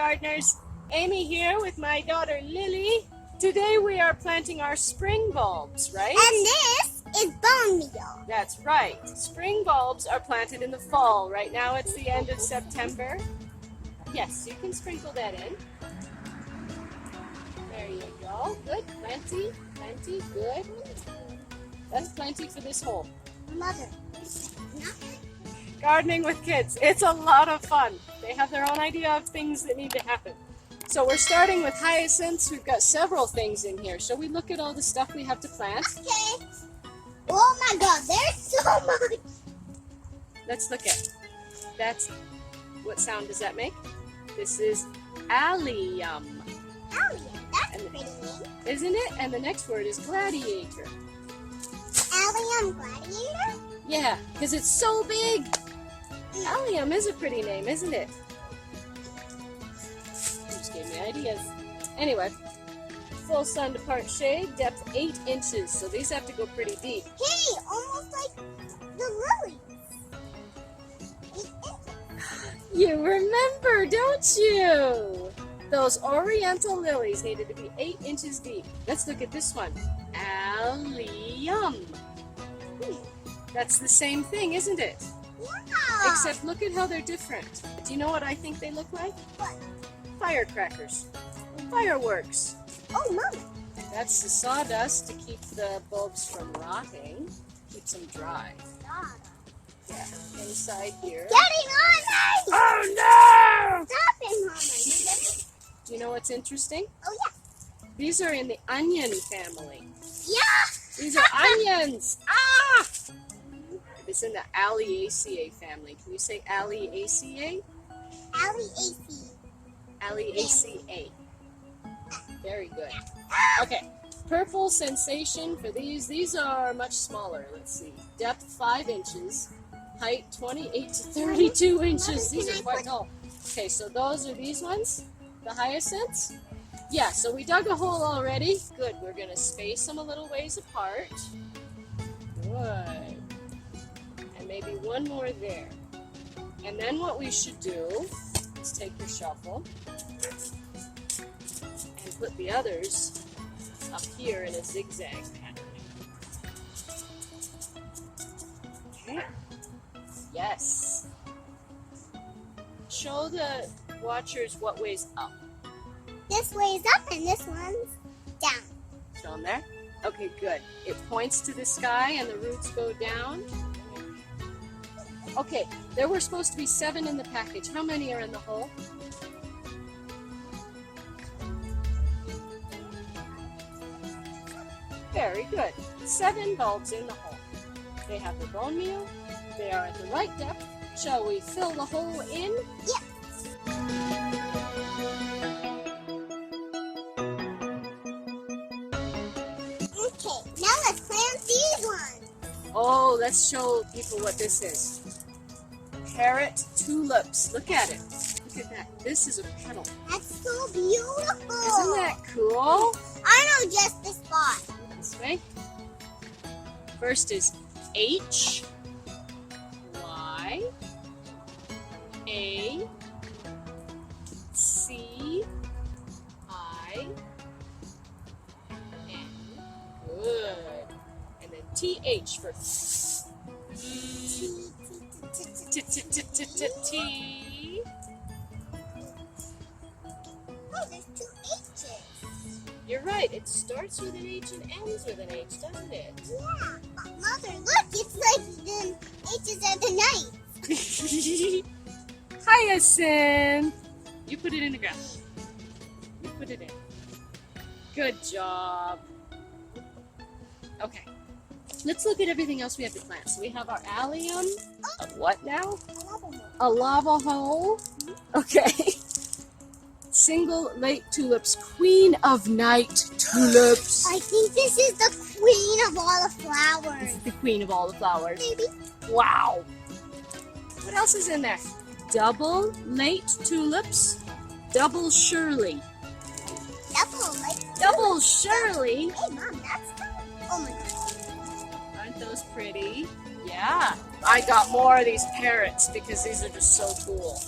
gardeners. Amy here with my daughter Lily. Today we are planting our spring bulbs, right? And this is bone meal. That's right. Spring bulbs are planted in the fall. Right now it's the end of September. Yes, you can sprinkle that in. There you go. Good. Plenty. Plenty. Good. That's plenty for this hole. Mother. Gardening with kids. It's a lot of fun. They have their own idea of things that need to happen. So we're starting with hyacinths. We've got several things in here. Shall we look at all the stuff we have to plant? Okay. Oh my God, there's so much. Let's look at. That's, what sound does that make? This is Allium. Allium, that's a pretty name. Isn't it? And the next word is gladiator. Allium gladiator? Yeah, because it's so big. Allium is a pretty name, isn't it? You just gave me ideas. Anyway, full sun to part shade, depth 8 inches. So these have to go pretty deep. Hey, almost like the lilies. 8 inches. You remember, don't you? Those oriental lilies needed to be 8 inches deep. Let's look at this one. Allium. That's the same thing, isn't it? Yeah. Except look at how they're different. Do you know what I think they look like? What? Firecrackers. Fireworks. Oh, Mama. That's the sawdust to keep the bulbs from rotting. Keeps them dry. God. Yeah. Inside here. Getting on me! Oh no! Stop it, Mama. You get it? Do you know what's interesting? Oh, yeah. These are in the onion family. Yeah. These are onions! Ah! It's in the Alliaceae family. Can you say Alliaceae? Alliaceae. Alliaceae. Very good. Okay. Purple sensation for these. These are much smaller. Let's see. Depth 5 inches. Height 28 to 32 inches. These are quite tall. Okay, so those are these ones? The hyacinths? Yeah, so we dug a hole already. Good. We're going to space them a little ways apart. Good. And maybe one more there. And then what we should do is take your shovel and put the others up here in a zigzag pattern. Okay. Yes. Show the watchers what way's up. This way is up and this one's down. Show them there? Okay, good. It points to the sky and the roots go down. Okay, there were supposed to be 7 in the package. How many are in the hole? Very good. 7 bulbs in the hole. They have the bone meal. They are at the right depth. Shall we fill the hole in? Yeah. Okay, now let's plant these ones. Oh, let's show people what this is. Carrot tulips. Look at it. Look at that. This is a petal. That's so beautiful. Isn't that cool? I know just the spot. This way. First is H, Y, A, C, I, N. Good. And then TH for T. Oh, there's 2 H's. You're right. It starts with an H and ends with an H, doesn't it? Yeah, but Mother, look, it's like the H's are the night. Hyacinth. You put it in the ground. You put it in. Good job. Okay. Let's look at everything else we have to plant. So we have our allium. What now? A lava hole. Okay. Single late tulips. Queen of night tulips. I think this is the queen of all the flowers. This is the queen of all the flowers. Maybe. Wow. What else is in there? Double late tulips. Double Shirley. Double Shirley. Hey, Mom, that's oh my God. Aren't those pretty? Yeah. I got more of these parrots because these are just so cool.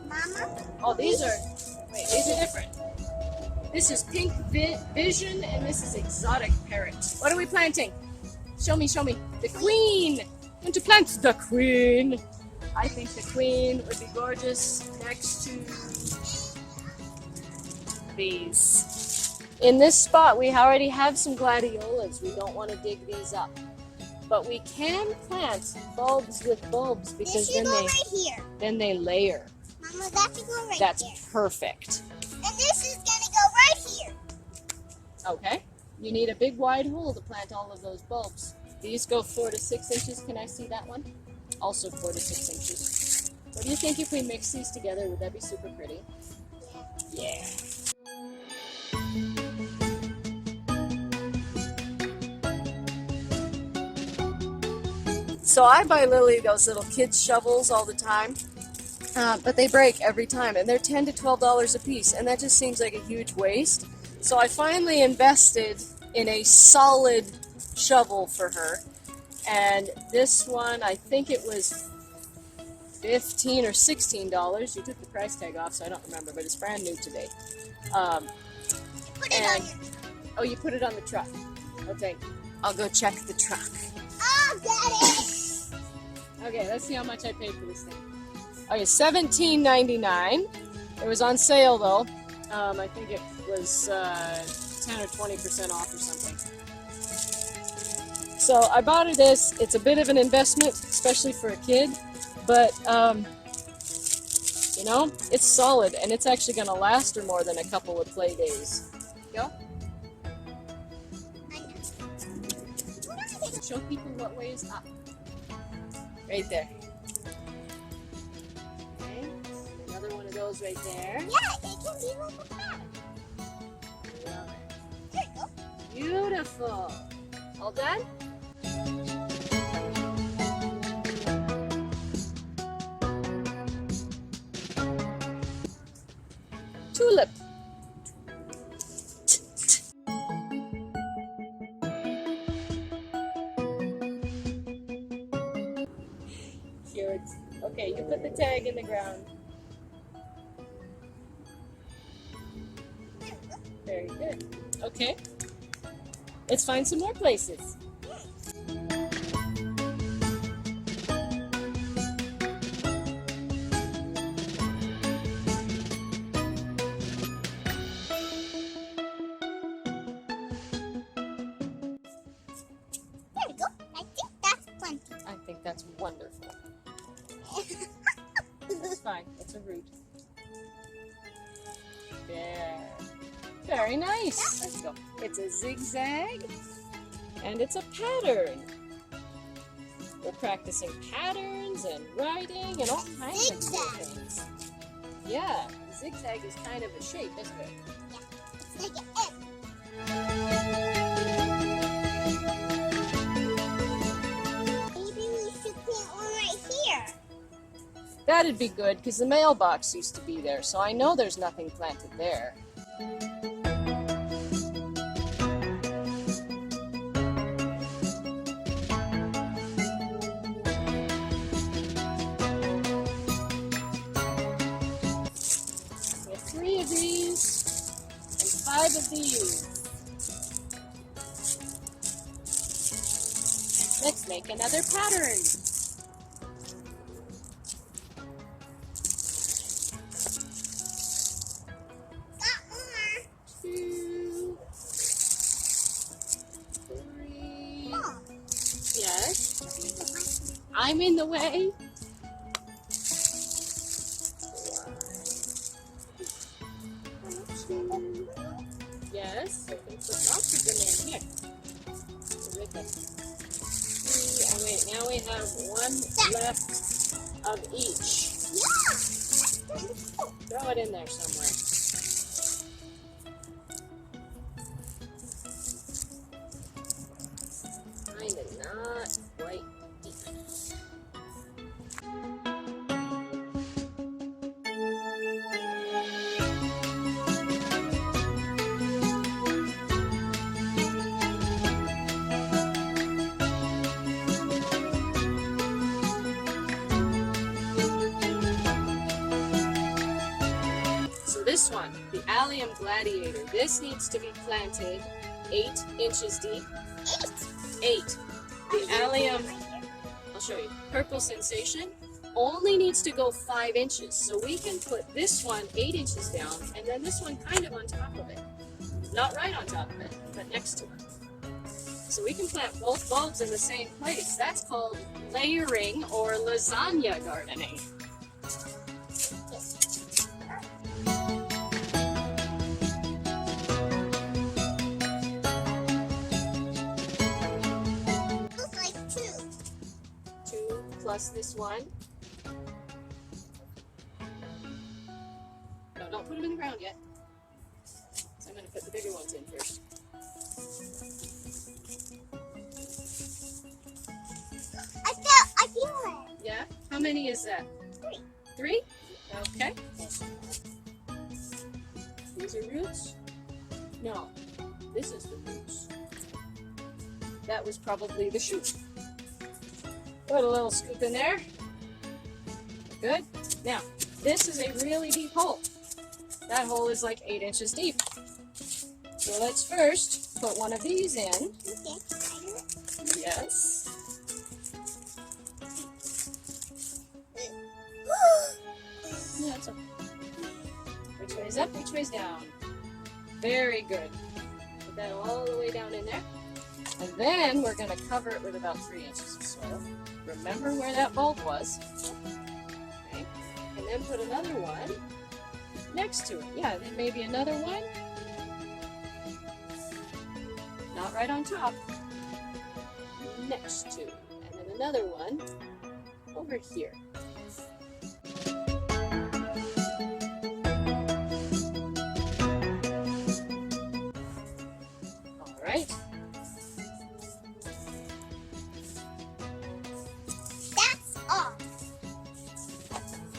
Mama? Oh, these are Wait, these are different. This is Pink Vision, and this is Exotic Parrot. What are we planting? Show me, show me. The Queen! I'm going to plant the Queen. I think the Queen would be gorgeous next to these. In this spot, we already have some gladiolas. We don't want to dig these up. But we can plant bulbs with bulbs because then they layer. Mama, that should go right That's there. perfect. And this is gonna go right here. Okay. You need a big wide hole to plant all of those bulbs. These go 4 to 6 inches. Can I see that one? Also 4 to 6 inches. What do you think if we mix these together? Would that be super pretty? Yeah. So I buy Lily those little kids shovels all the time, but they break every time, and they're $10 to $12 a piece, and that just seems like a huge waste. So I finally invested in a solid shovel for her, and this one, I think it was $15 or $16. You took the price tag off, so I don't remember, but it's brand new today. Put it on your... Oh, you put it on the truck. Okay, I'll go check the truck. Oh, got it! Okay, let's see how much I paid for this thing. Okay, $17.99. It was on sale though. I think it was 10 or 20% off or something. So I bought her this. It's a bit of an investment, especially for a kid, but you know, it's solid and it's actually going to last her more than a couple of play days. Go. Show people what way is up. Right there. Okay. Another one of those right there. Yeah, it can be like a cat. Love it. There you go. Beautiful. All done? Tulip. Cute. Okay, you put the tag in the ground. Very good. Okay. Let's find some more places. There we go. I think that's plenty. I think that's wonderful. It's fine. It's a root. There. Very nice. Let's go. It's a zigzag and it's a pattern. We're practicing patterns and writing and all kinds of things. Yeah, zigzag is kind of a shape, isn't it? It's like an egg. Maybe we should plant one right here. That'd be good because the mailbox used to be there, so I know there's nothing planted there. We have 3 of these and 5 of these. Let's make another pattern. Got more. 2, 3. Mom, Yes. I'm in the way. 1, 2. Yes. I think put lots of them in here. Right there. 3. Oh wait, now we have 1 left of each. yeah. That's pretty cool. Throw it in there somewhere. Kind of not quite deep enough. So this this one, the Allium gladiator. This needs to be planted 8 inches deep. 8. The Allium, I'll show you. Purple sensation only needs to go 5 inches. So we can put this one 8 inches down and then this one kind of on top of it. Not right on top of it, but next to it. So we can plant both bulbs in the same place. That's called layering or lasagna gardening. Looks like 2. 2 plus this one. No, don't put them in the ground yet. So I'm going to put the bigger ones in first. I feel it. Yeah? How many is that? 3. 3? Okay. These are roots? No, this is the roots. That was probably the shoot. Put a little scoop in there. Good. Now, this is a really deep hole. That hole is like 8 inches deep. So let's first put one of these in. Okay. Yes. Yeah, it's okay. Which way's up, which way's down? Very good. Put that all the way down in there. And then we're going to cover it with about 3 inches of soil. Remember where that bulb was. Okay. And then put another one next to it. Yeah, then maybe another one. Not right on top. Next to. And then another one over here. Alright. That's all.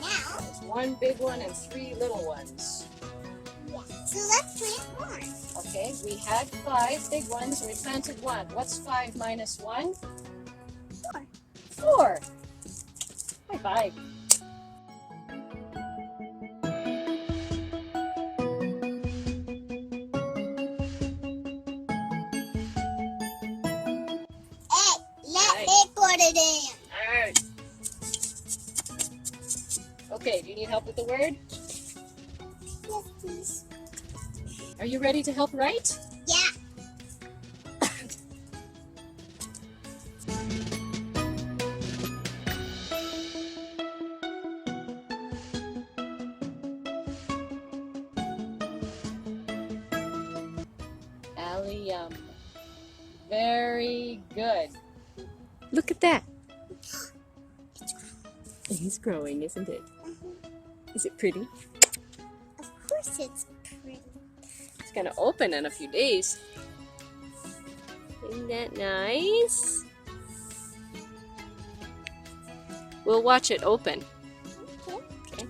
Now, There's one big one and 3 little ones. yeah. So let's plant more. Okay, we had 5 big ones and we planted 1. What's 5 minus 1? 4. 4. High five. Hey, let me put it in. Alright. Okay, do you need help with the word? Yes, please. Are you ready to help write? Yeah. Allium. Very good. Look at that. It's growing, isn't it? Is it pretty? Of course it's pretty. It's going to open in a few days. Isn't that nice? We'll watch it open. Okay. Okay.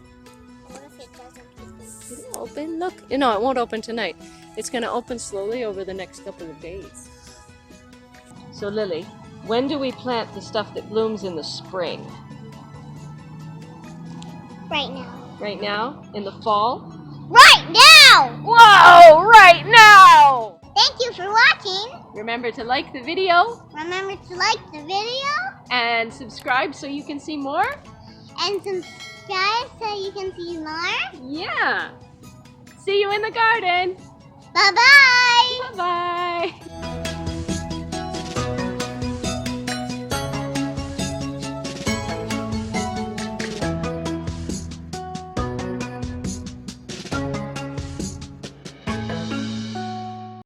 What if it doesn't open? It'll open. Look. No, it won't open tonight. It's going to open slowly over the next couple of days. So Lily, when do we plant the stuff that blooms in the spring? Right now. Right now? In the fall? Right now! Whoa! Right now! Thank you for watching. Remember to like the video Remember to like the video and subscribe so you can see more. and subscribe so you can see more. Yeah. See you in the garden. Bye-bye.